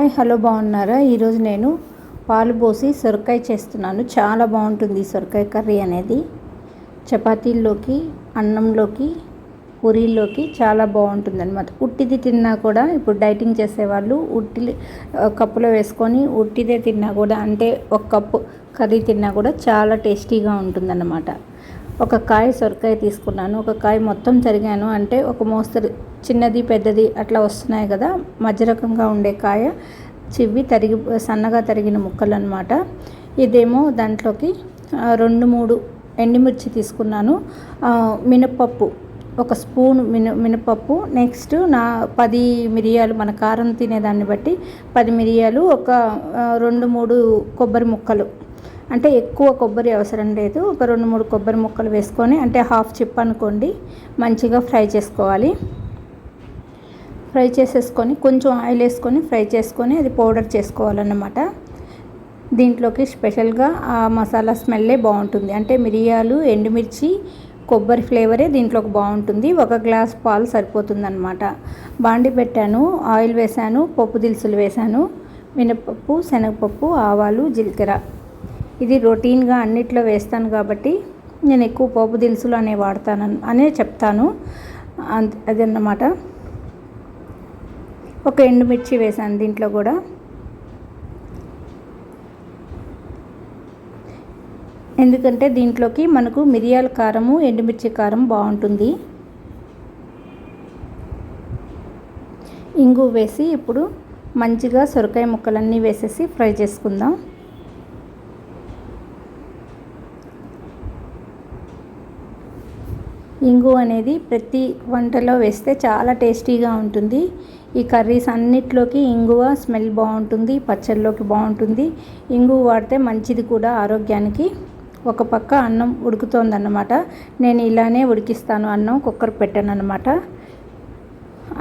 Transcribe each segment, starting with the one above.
Hi hello బాగున్నారా? ఈరోజు నేను పాలు పోసి సొరకాయ చేస్తున్నాను. చాలా బాగుంటుంది సొరకాయ కర్రీ అనేది. చపాతీల్లోకి, అన్నంలోకి, పూరీల్లోకి చాలా బాగుంటుంది అనమాట. ఉట్టిది తిన్నా కూడా ఇప్పుడు డైటింగ్ చేసేవాళ్ళు కప్పులో వేసుకొని ఉట్టిదే తిన్నా కూడా, అంటే ఒక కప్పు కర్రీ తిన్నా కూడా చాలా టేస్టీగా ఉంటుందన్నమాట. ఒక కాయ సొరకాయ తీసుకున్నాను. ఒక కాయ మొత్తం తరిగాను, అంటే ఒక మోస్తరు చిన్నది పెద్దది అట్లా వస్తున్నాయి కదా, మధ్య రకంగా ఉండే కాయ చివ్వి సన్నగా తరిగిన ముక్కలు అనమాట. ఇదేమో దాంట్లోకి 2-3 ఎండుమిర్చి తీసుకున్నాను. మినప్పప్పు ఒక స్పూన్ మినపప్పు, నెక్స్ట్ 10 మిరియాలు, మన కారం తినేదాన్ని బట్టి 10 మిరియాలు, ఒక 2-3 కొబ్బరి ముక్కలు, అంటే ఎక్కువ కొబ్బరి అవసరం లేదు. ఒక 2-3 కొబ్బరి ముక్కలు వేసుకొని, అంటే హాఫ్ చిప్ అనుకోండి, మంచిగా ఫ్రై చేసుకోవాలి. ఫ్రై చేసేసుకొని కొంచెం ఆయిల్ వేసుకొని ఫ్రై చేసుకొని అది పౌడర్ చేసుకోవాలన్నమాట. దీంట్లోకి స్పెషల్గా ఆ మసాలా స్మెల్లే బాగుంటుంది, అంటే మిరియాలు, ఎండుమిర్చి, కొబ్బరి ఫ్లేవరే దీంట్లోకి బాగుంటుంది. 1 గ్లాస్ పాలు సరిపోతుందన్నమాట. బాండి పెట్టాను, ఆయిల్ వేసాను, పప్పు దినుసులు వేసాను, మినపప్పు, శనగపప్పు, ఆవాలు, జీలకర్ర. ఇది రొటీన్గా అన్నిట్లో వేస్తాను కాబట్టి నేను ఎక్కువ పోపు దినుసులు అనే చెప్తాను. అదన్నమాట. ఒక ఎండుమిర్చి వేసాను దీంట్లో కూడా. ఎందుకంటే దీంట్లోకి మనకు మిరియాల కారము, ఎండుమిర్చి కారం బాగుంటుంది. ఇంగు వేసి ఇప్పుడు మంచిగా సొరకాయ ముక్కలన్నీ వేసేసి ఫ్రై చేసుకుందాం. ఇంగు అనేది ప్రతి వంటలో వేస్తే చాలా టేస్టీగా ఉంటుంది. ఈ కర్రీస్ అన్నిట్లోకి ఇంగువ స్మెల్ బాగుంటుంది, పచ్చళ్ళలోకి బాగుంటుంది. ఇంగువ వాడితే మంచిది కూడా ఆరోగ్యానికి. ఒక పక్క అన్నం ఉడుకుతోందన్నమాట. నేను ఇలానే ఉడికిస్తాను అన్నం, కుక్కర్ పెట్టాను అన్నమాట.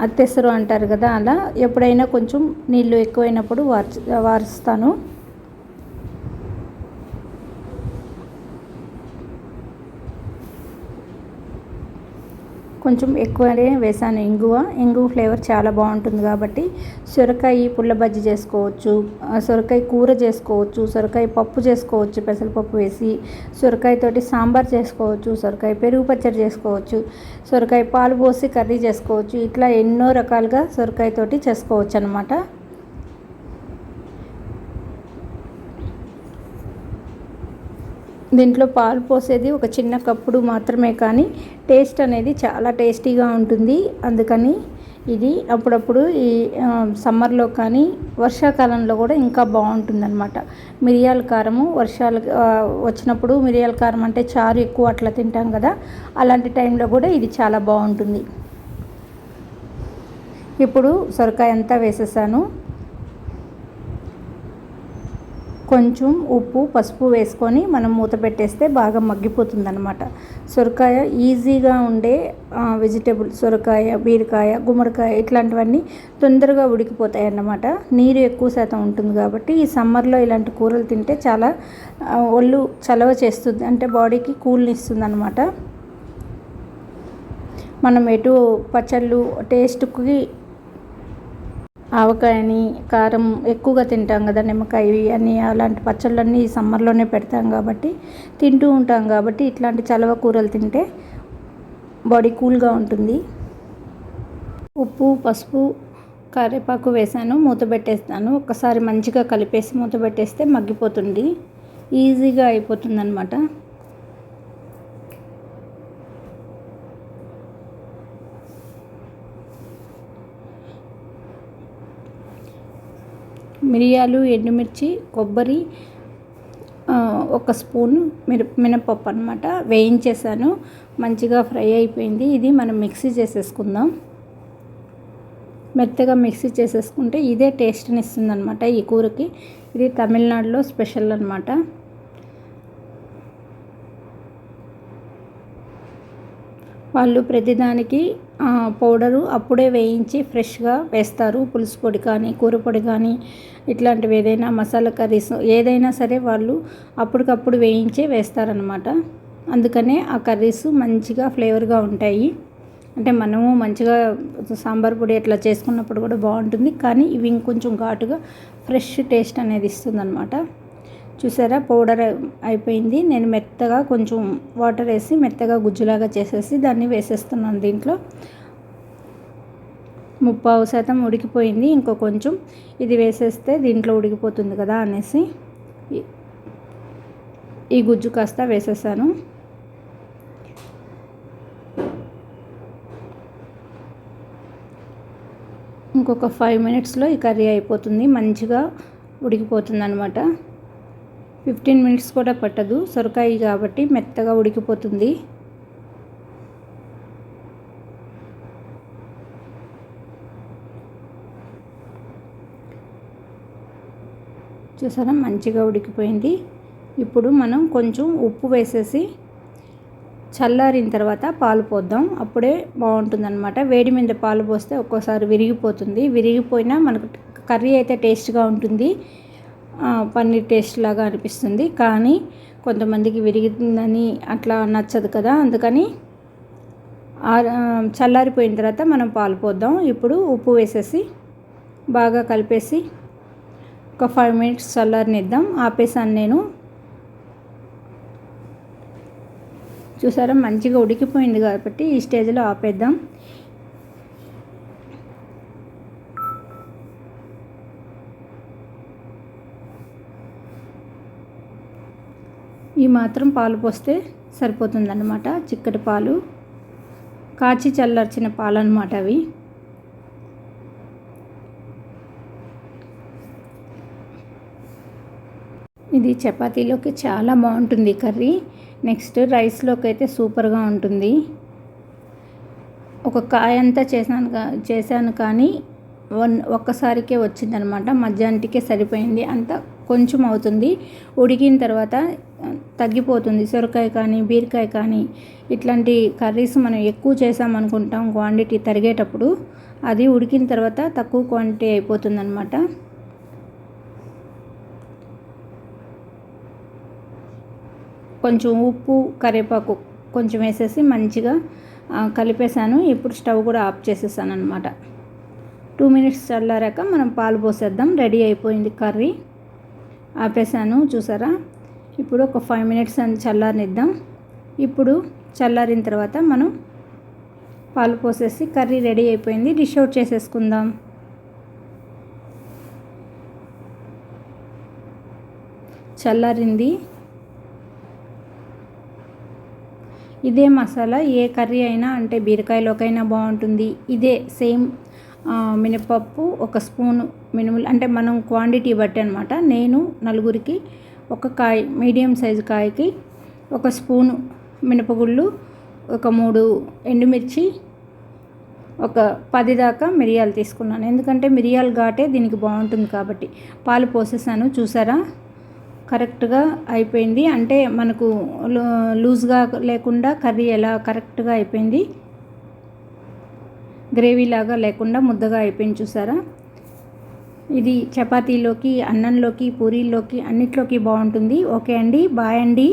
అత్తెసరు అంటారు కదా, అలా ఎప్పుడైనా కొంచెం నీళ్ళు ఎక్కువైనప్పుడు వారుస్తాను. కొంచెం ఎక్కువనే వేసాను ఇంగువ ఫ్లేవర్ చాలా బాగుంటుంది కాబట్టి. సొరకాయ పుల్ల బజ్జీ చేసుకోవచ్చు, సొరకాయ కూర చేసుకోవచ్చు, సొరకాయ పప్పు చేసుకోవచ్చు పెసరపప్పు వేసి, సొరకాయతోటి సాంబార్ చేసుకోవచ్చు, సొరకాయ పెరుగు పచ్చడి చేసుకోవచ్చు, సొరకాయ పాలు పోసి కర్రీ చేసుకోవచ్చు. ఇట్లా ఎన్నో రకాలుగా సొరకాయతోటి చేసుకోవచ్చు అన్నమాట. దీంట్లో పాలు పోసేది ఒక చిన్న కప్పుడు మాత్రమే, కానీ టేస్ట్ అనేది చాలా టేస్టీగా ఉంటుంది. అందుకని ఇది అప్పుడప్పుడు ఈ సమ్మర్లో కానీ వర్షాకాలంలో కూడా ఇంకా బాగుంటుందన్నమాట. మిరియాల కారము వర్షాలు వచ్చినప్పుడు, మిరియాల కారం అంటే చారు ఎక్కువ అట్లా తింటాం కదా, అలాంటి టైంలో కూడా ఇది చాలా బాగుంటుంది. ఇప్పుడు సొరకాయ అంతా వేసేసాను. కొంచెం ఉప్పు, పసుపు వేసుకొని మనం మూత పెట్టేస్తే బాగా మగ్గిపోతుందన్నమాట. సొరకాయ ఈజీగా ఉండే వెజిటేబుల్. సొరకాయ, బీరకాయ, గుమ్మడికాయ ఇట్లాంటివన్నీ తొందరగా ఉడికిపోతాయి అన్నమాట. నీరు ఎక్కువ శాతం ఉంటుంది కాబట్టి ఈ సమ్మర్లో ఇలాంటి కూరలు తింటే చాలా ఒళ్ళు చలవ చేస్తుంది, అంటే బాడీకి కూల్ని ఇస్తుంది అన్నమాట. మనం ఎటు పచ్చళ్ళు టేస్ట్కి ఆవకాయని కారం ఎక్కువగా తింటాం కదా, నిమ్మకాయ అని, అలాంటి పచ్చళ్ళన్నీ ఈ సమ్మర్లోనే పెడతాం కాబట్టి, తింటూ ఉంటాం కాబట్టి ఇట్లాంటి చలవ కూరలు తింటే బాడీ కూల్గా ఉంటుంది. ఉప్పు, పసుపు, కరివేపాకు వేసాను, మూత పెట్టేస్తాను. ఒక్కసారి మంచిగా కలిపేసి మూత పెట్టేస్తే మగ్గిపోతుంది, ఈజీగా అయిపోతుంది అన్నమాట. మిరియాలు, ఎండుమిర్చి, కొబ్బరి, 1 స్పూను మినపప్పు అనమాట వేయించేసాను. మంచిగా ఫ్రై అయిపోయింది. ఇది మనం మిక్సీ చేసేసుకుందాం. మెత్తగా మిక్సీ చేసేసుకుంటే ఇదే టేస్ట్ని ఇస్తుంది అనమాట ఈ కూరకి. ఇది తమిళనాడులో స్పెషల్ అనమాట. వాళ్ళు ప్రతిదానికి పౌడరు అప్పుడే వేయించి ఫ్రెష్గా వేస్తారు. పులుసు పొడి కానీ, కూర పొడి కానీ, ఇట్లాంటివి ఏదైనా మసాలా కర్రీస్ ఏదైనా సరే వాళ్ళు అప్పటికప్పుడు వేయించే వేస్తారనమాట. అందుకనే ఆ కర్రీస్ మంచిగా ఫ్లేవర్గా ఉంటాయి. అంటే మనము మంచిగా సాంబార్ పొడి అట్లా చేసుకున్నప్పుడు కూడా బాగుంటుంది, కానీ ఇవి ఇంకొంచెం ఘాటుగా ఫ్రెష్ టేస్ట్ అనేది ఇస్తుంది అనమాట. చూసారా పౌడర్ అయిపోయింది. నేను మెత్తగా కొంచెం వాటర్ వేసి మెత్తగా గుజ్జులాగా చేసేసి దాన్ని వేసేస్తున్నాను దీంట్లో. 30% ఉడికిపోయింది. ఇంకో కొంచెం ఇది వేసేస్తే దీంట్లో ఉడికిపోతుంది కదా అనేసి ఈ గుజ్జు కాస్త వేసేసాను. ఇంకొక 5 మినిట్స్లో ఈ కర్రీ అయిపోతుంది, మంచిగా ఉడికిపోతుంది అనమాట. 15 మినిట్స్ కూడా పట్టదు, సొరకాయ కాబట్టి మెత్తగా ఉడికిపోతుంది. చూసారా మంచిగా ఉడికిపోయింది. ఇప్పుడు మనం కొంచెం ఉప్పు వేసేసి చల్లారిన తర్వాత పాలు పోద్దాం, అప్పుడే బాగుంటుందన్నమాట. వేడి మీద పాలు పోస్తే ఒక్కోసారి విరిగిపోతుంది, విరిగిపోయినా మనకు కర్రీ అయితే టేస్ట్గా ఉంటుంది, పన్నీర్ టేస్ట్ లాగా అనిపిస్తుంది. కానీ కొంతమందికి విరిగిందని అట్లా నచ్చదు కదా, అందుకని చల్లారిపోయిన తర్వాత మనం పాలు పోద్దాం. ఇప్పుడు ఉప్పు వేసేసి బాగా కలిపేసి ఒక 5 మినిట్స్ చల్లారనిద్దాం. ఆపేసాను నేను. చూసారా మంచిగా ఉడికిపోయింది కాబట్టి ఈ స్టేజ్లో ఆపేద్దాం. ఈ మాత్రం పాలు పోస్తే సరిపోతుందన్నమాట. చిక్కటి పాలు, కాచి చల్లార్చిన పాలు అన్నమాట అవి. ఇది చపాతీలోకి చాలా బాగుంటుంది కర్రీ. నెక్స్ట్ రైస్లోకి అయితే సూపర్గా ఉంటుంది. ఒక కాయ అంతా చేశాను కానీ ఒక్కసారికే వచ్చిందనమాట. మధ్యాహ్నానికే సరిపోయింది, అంత కొంచెం అవుతుంది. ఉడికిన తర్వాత తగ్గిపోతుంది. సొరకాయ కానీ బీరకాయ కానీ ఇట్లాంటి కర్రీస్ మనం ఎక్కువ చేసామనుకుంటాం క్వాంటిటీ తరిగేటప్పుడు, అది ఉడికిన తర్వాత తక్కువ క్వాంటిటీ అయిపోతుంది అనమాట. కొంచెం ఉప్పు కరివేపాకు కొంచెం వేసేసి మంచిగా కలిపేసాను. ఇప్పుడు స్టవ్ కూడా ఆఫ్ చేసేసాను అనమాట. 2 మినిట్స్ చల్లారాక మనం పాలు పోసేద్దాం. రెడీ అయిపోయింది కర్రీ. ఆపేసాను చూసారా. ఇప్పుడు ఒక 5 మినిట్స్ అని చల్లారనిద్దాం. ఇప్పుడు చల్లారిన తర్వాత మనం పాలు పోసేసి కర్రీ రెడీ అయిపోయింది. డిష్ అవుట్ చేసేసుకుందాం. చల్లారింది. ఇదే మసాలా ఏ కర్రీ అయినా, అంటే బీరకాయలోకైనా బాగుంటుంది. ఇదే సేమ్ మినపప్పు 1 స్పూను మినిమల్, అంటే మనం క్వాంటిటీ బట్టి అనమాట. నేను నలుగురికి ఒక కాయ, మీడియం సైజు కాయకి 1 స్పూను మినపగుళ్ళు, ఒక 3 ఎండుమిర్చి, ఒక 10 దాకా మిరియాలు తీసుకున్నాను. ఎందుకంటే మిరియాలు ఘాటే దీనికి బాగుంటుంది కాబట్టి. పాలు పోసేసాను. చూసారా కరెక్ట్గా అయిపోయింది. అంటే మనకు లూజ్గా లేకుండా కర్రీ ఎలా కరెక్ట్గా అయిపోయింది, గ్రేవీ లాగా లేకుండా ముద్దగా అయిపోయింది. చూసారా. ఇది చపాతీలోకి, అన్నంలోకి, పూరీల్లోకి అన్నిట్లోకి బాగుంటుంది. ఓకే అండి, బాయ్ అండి.